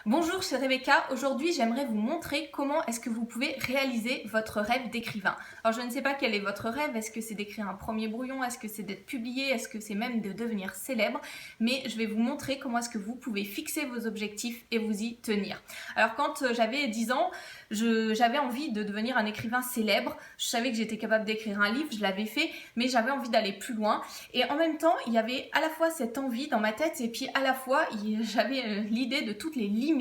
Bonjour, c'est Rebecca. Aujourd'hui, j'aimerais vous montrer comment est-ce que vous pouvez réaliser votre rêve d'écrivain. Alors, je ne sais pas quel est votre rêve. Est-ce que c'est d'écrire un premier brouillon? Est-ce que c'est d'être publié? Est-ce que c'est même de devenir célèbre? Mais je vais vous montrer comment est-ce que vous pouvez fixer vos objectifs et vous y tenir. Alors, quand j'avais 10 ans, j'avais envie de devenir un écrivain célèbre. Je savais que j'étais capable d'écrire un livre, je l'avais fait, mais j'avais envie d'aller plus loin. Et en même temps, il y avait à la fois cette envie dans ma tête et puis à la fois, j'avais l'idée de toutes les limites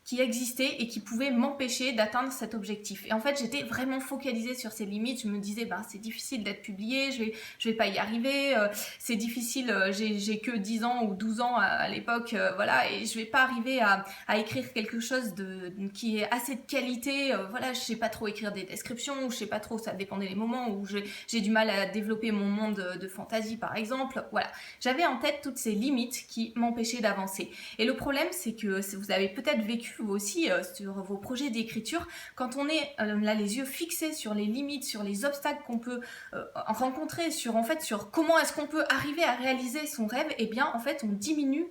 qui existaient et qui pouvaient m'empêcher d'atteindre cet objectif. Et en fait, j'étais vraiment focalisée sur ces limites. Je me disais, c'est difficile d'être publié, je vais pas y arriver, c'est difficile, j'ai que 10 ans ou 12 ans à l'époque, voilà, et je vais pas arriver à écrire quelque chose qui est assez de qualité, voilà, je sais pas trop écrire des descriptions, ou je sais pas trop, ça dépendait des moments où j'ai du mal à développer mon monde de fantasy, par exemple, voilà. J'avais en tête toutes ces limites qui m'empêchaient d'avancer. Et le problème, c'est que vous avez peut-être vécu vous aussi sur vos projets d'écriture, quand on est là les yeux fixés sur les limites, sur les obstacles qu'on peut rencontrer, sur comment est-ce qu'on peut arriver à réaliser son rêve, et bien en fait on diminue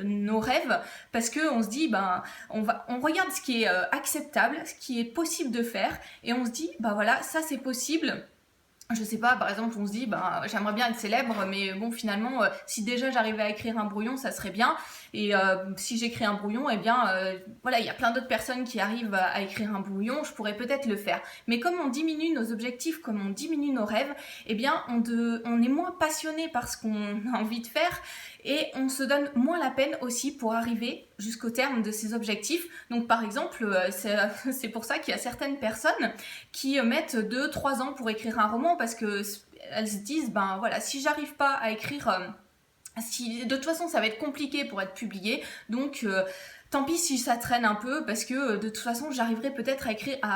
nos rêves parce que on se dit on regarde ce qui est acceptable, ce qui est possible de faire, et on se dit voilà, ça c'est possible. Je sais pas, par exemple, on se dit, j'aimerais bien être célèbre, mais bon, finalement, si déjà j'arrivais à écrire un brouillon, ça serait bien. Et si j'écris un brouillon, eh bien, voilà, il y a plein d'autres personnes qui arrivent à écrire un brouillon, je pourrais peut-être le faire. Mais comme on diminue nos objectifs, comme on diminue nos rêves, eh bien, on est moins passionné par ce qu'on a envie de faire, et on se donne moins la peine aussi pour arriver jusqu'au terme de ces objectifs. Donc, par exemple, c'est pour ça qu'il y a certaines personnes qui mettent 2-3 ans pour écrire un roman, parce que elles se disent voilà, si j'arrive pas à écrire, si de toute façon ça va être compliqué pour être publié, donc tant pis si ça traîne un peu, parce que de toute façon j'arriverai peut-être à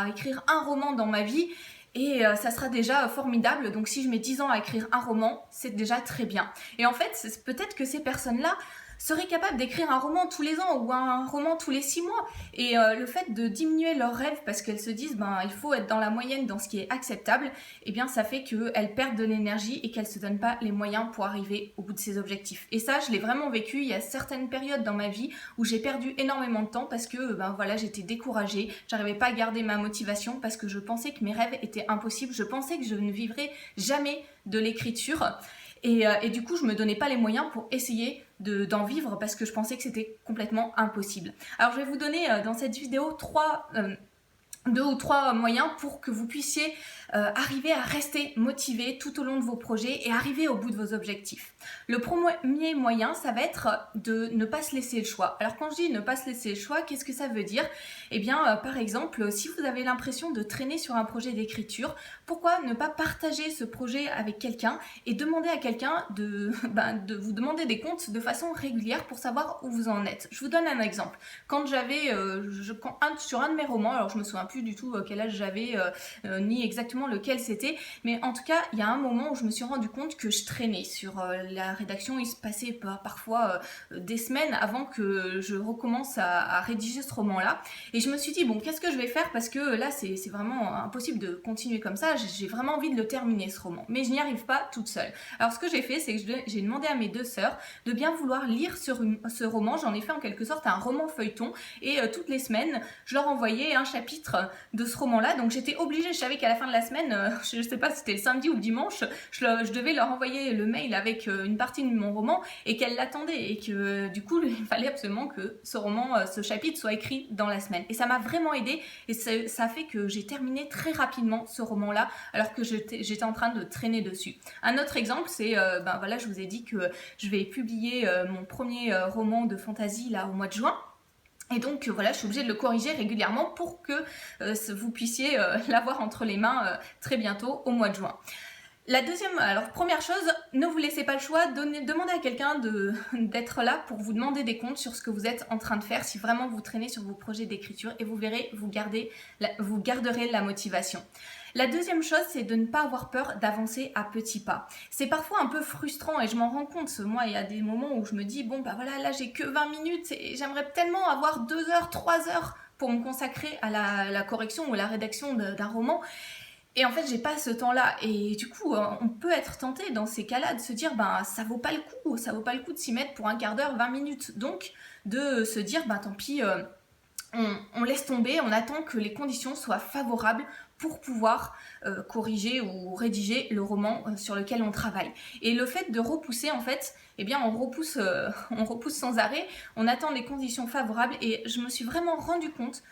écrire un roman dans ma vie, et ça sera déjà formidable. Donc si je mets 10 ans à écrire un roman, c'est déjà très bien. Et en fait, peut-être que ces personnes-là seraient capables d'écrire un roman tous les ans ou un roman tous les 6 mois. Et le fait de diminuer leurs rêves parce qu'elles se disent il faut être dans la moyenne, dans ce qui est acceptable, eh bien ça fait qu'elles perdent de l'énergie et qu'elles se donnent pas les moyens pour arriver au bout de ces objectifs. Et ça, je l'ai vraiment vécu. Il y a certaines périodes dans ma vie où j'ai perdu énormément de temps parce que voilà, j'étais découragée, j'arrivais pas à garder ma motivation parce que je pensais que mes rêves étaient impossibles, je pensais que je ne vivrais jamais de l'écriture. Et du coup, je me donnais pas les moyens pour essayer d'en vivre parce que je pensais que c'était complètement impossible. Alors, je vais vous donner dans cette vidéo deux ou trois moyens pour que vous puissiez arriver à rester motivé tout au long de vos projets et arriver au bout de vos objectifs. Le premier moyen, ça va être de ne pas se laisser le choix. Alors quand je dis ne pas se laisser le choix, qu'est-ce que ça veut dire? Eh bien, par exemple, si vous avez l'impression de traîner sur un projet d'écriture, pourquoi ne pas partager ce projet avec quelqu'un et demander à quelqu'un de vous demander des comptes de façon régulière pour savoir où vous en êtes. Je vous donne un exemple. Quand j'avais, sur un de mes romans, alors je me souviens plus du tout quel âge j'avais, ni exactement lequel c'était, mais en tout cas, il y a un moment où je me suis rendu compte que je traînais sur la rédaction. Il se passait parfois des semaines avant que je recommence à rédiger ce roman-là, et je me suis dit, qu'est-ce que je vais faire, parce que là, c'est vraiment impossible de continuer comme ça, j'ai vraiment envie de le terminer, ce roman, mais je n'y arrive pas toute seule. Alors, ce que j'ai fait, c'est que j'ai demandé à mes deux sœurs de bien vouloir lire ce roman. J'en ai fait en quelque sorte un roman feuilleton, et toutes les semaines, je leur envoyais un chapitre de ce roman-là. Donc j'étais obligée, je savais qu'à la fin de la semaine, je sais pas si c'était le samedi ou le dimanche, je devais leur envoyer le mail avec une partie de mon roman, et qu'elles l'attendaient, et que du coup il fallait absolument que ce roman, ce chapitre soit écrit dans la semaine. Et ça m'a vraiment aidée, et ça a fait que j'ai terminé très rapidement ce roman-là, alors que j'étais en train de traîner dessus. Un autre exemple, c'est, voilà, je vous ai dit que je vais publier mon premier roman de fantasy là au mois de juin. Et donc voilà, je suis obligée de le corriger régulièrement pour que vous puissiez l'avoir entre les mains très bientôt au mois de juin. Alors première chose, ne vous laissez pas le choix, demandez à quelqu'un d'être là pour vous demander des comptes sur ce que vous êtes en train de faire, si vraiment vous traînez sur vos projets d'écriture, et vous verrez, vous garderez la motivation. La deuxième chose, c'est de ne pas avoir peur d'avancer à petits pas. C'est parfois un peu frustrant, et je m'en rends compte. Moi, il y a des moments où je me dis, voilà, là j'ai que 20 minutes et j'aimerais tellement avoir 2 heures, 3 heures pour me consacrer à la correction ou la rédaction d'un roman. Et en fait, j'ai pas ce temps-là. Et du coup, on peut être tenté dans ces cas-là de se dire, ça vaut pas le coup de s'y mettre pour un quart d'heure, 20 minutes. Donc, de se dire, tant pis, on laisse tomber, on attend que les conditions soient favorables pour pouvoir corriger ou rédiger le roman sur lequel on travaille. Et le fait de repousser, en fait, eh bien on repousse sans arrêt, on attend les conditions favorables et je me suis vraiment rendu compte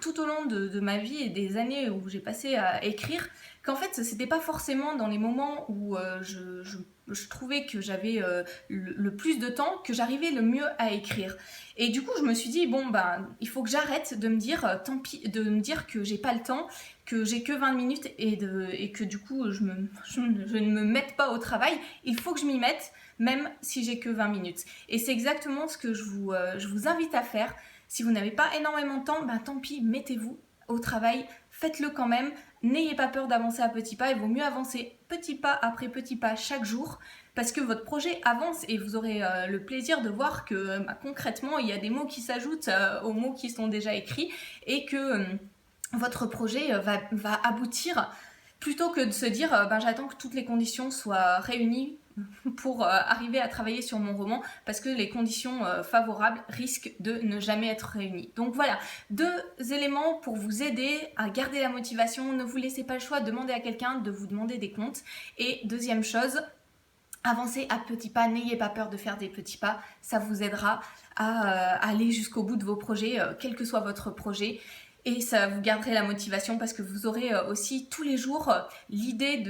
tout au long de ma vie et des années où j'ai passé à écrire qu'en fait c'était pas forcément dans les moments où je trouvais que j'avais le plus de temps que j'arrivais le mieux à écrire. Et du coup je me suis dit bon ben il faut que j'arrête de me dire tant pis, de me dire que j'ai pas le temps, que j'ai que 20 minutes et que du coup je ne me mette pas au travail. Il faut que je m'y mette même si j'ai que 20 minutes. Et c'est exactement ce que je vous invite à faire. Si vous n'avez pas énormément de temps, ben tant pis, mettez-vous au travail, faites-le quand même. N'ayez pas peur d'avancer à petits pas, il vaut mieux avancer petit pas après petit pas chaque jour parce que votre projet avance et vous aurez le plaisir de voir que concrètement il y a des mots qui s'ajoutent aux mots qui sont déjà écrits et que votre projet va aboutir plutôt que de se dire ben, j'attends que toutes les conditions soient réunies pour arriver à travailler sur mon roman parce que les conditions favorables risquent de ne jamais être réunies. Donc voilà, 2 éléments pour vous aider à garder la motivation. Ne vous laissez pas le choix, demandez à quelqu'un de vous demander des comptes. Et deuxième chose, avancez à petits pas, n'ayez pas peur de faire des petits pas, ça vous aidera à aller jusqu'au bout de vos projets, quel que soit votre projet. Et ça vous garderez la motivation parce que vous aurez aussi tous les jours l'idée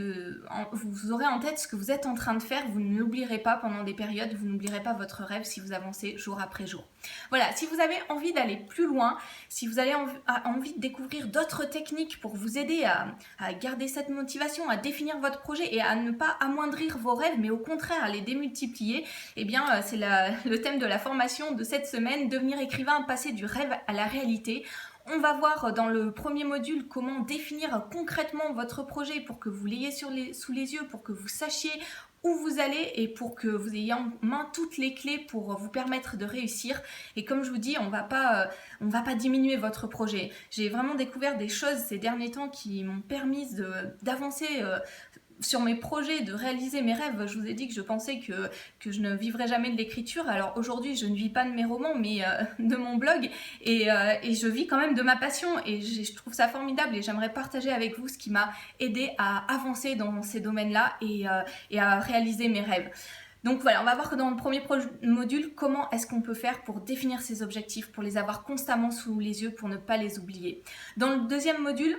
vous aurez en tête ce que vous êtes en train de faire, vous ne l'oublierez pas pendant des périodes, vous n'oublierez pas votre rêve si vous avancez jour après jour. Voilà, si vous avez envie d'aller plus loin, si vous avez envie de découvrir d'autres techniques pour vous aider à garder cette motivation, à définir votre projet et à ne pas amoindrir vos rêves, mais au contraire à les démultiplier, eh bien c'est le thème de la formation de cette semaine, devenir écrivain, passer du rêve à la réalité. On va voir dans le premier module comment définir concrètement votre projet pour que vous l'ayez sous les yeux, pour que vous sachiez où vous allez et pour que vous ayez en main toutes les clés pour vous permettre de réussir. Et comme je vous dis, on va pas diminuer votre projet. J'ai vraiment découvert des choses ces derniers temps qui m'ont permis d'avancer sur mes projets, de réaliser mes rêves. Je vous ai dit que je pensais que je ne vivrais jamais de l'écriture. Alors aujourd'hui, je ne vis pas de mes romans, mais de mon blog. Et je vis quand même de ma passion. Et je trouve ça formidable. Et j'aimerais partager avec vous ce qui m'a aidé à avancer dans ces domaines-là et à réaliser mes rêves. Donc voilà, on va voir que dans le premier module, comment est-ce qu'on peut faire pour définir ses objectifs, pour les avoir constamment sous les yeux, pour ne pas les oublier. Dans le deuxième module,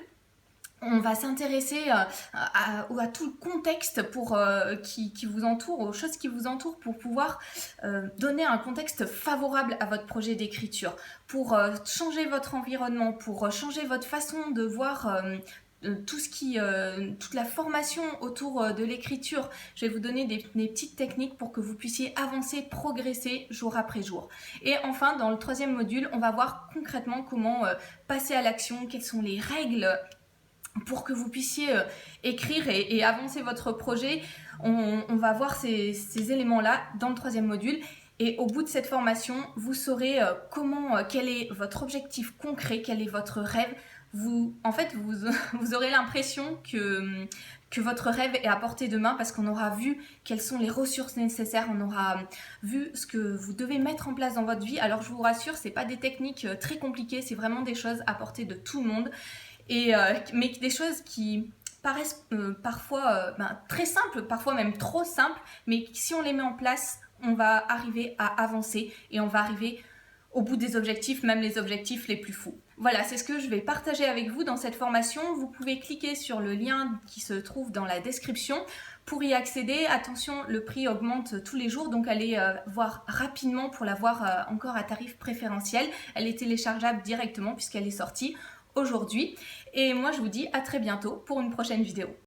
on va s'intéresser à tout le contexte qui vous entoure, aux choses qui vous entourent pour pouvoir donner un contexte favorable à votre projet d'écriture, pour changer votre environnement, pour changer votre façon de voir toute la formation autour de l'écriture. Je vais vous donner des petites techniques pour que vous puissiez avancer, progresser jour après jour. Et enfin, dans le troisième module, on va voir concrètement comment passer à l'action, quelles sont les règles pour que vous puissiez écrire et avancer votre projet. On va voir ces éléments-là dans le troisième module. Et au bout de cette formation, vous saurez quel est votre objectif concret, quel est votre rêve. Vous aurez l'impression que votre rêve est à portée de main parce qu'on aura vu quelles sont les ressources nécessaires, on aura vu ce que vous devez mettre en place dans votre vie. Alors je vous rassure, c'est pas des techniques très compliquées, c'est vraiment des choses à portée de tout le monde. Mais des choses qui paraissent parfois très simples, parfois même trop simples, mais si on les met en place, on va arriver à avancer et on va arriver au bout des objectifs, même les objectifs les plus fous. Voilà, c'est ce que je vais partager avec vous dans cette formation. Vous pouvez cliquer sur le lien qui se trouve dans la description pour y accéder. Attention, le prix augmente tous les jours, donc allez voir rapidement pour l'avoir encore à tarif préférentiel. Elle est téléchargeable directement puisqu'elle est sortie aujourd'hui. Et moi, je vous dis à très bientôt pour une prochaine vidéo.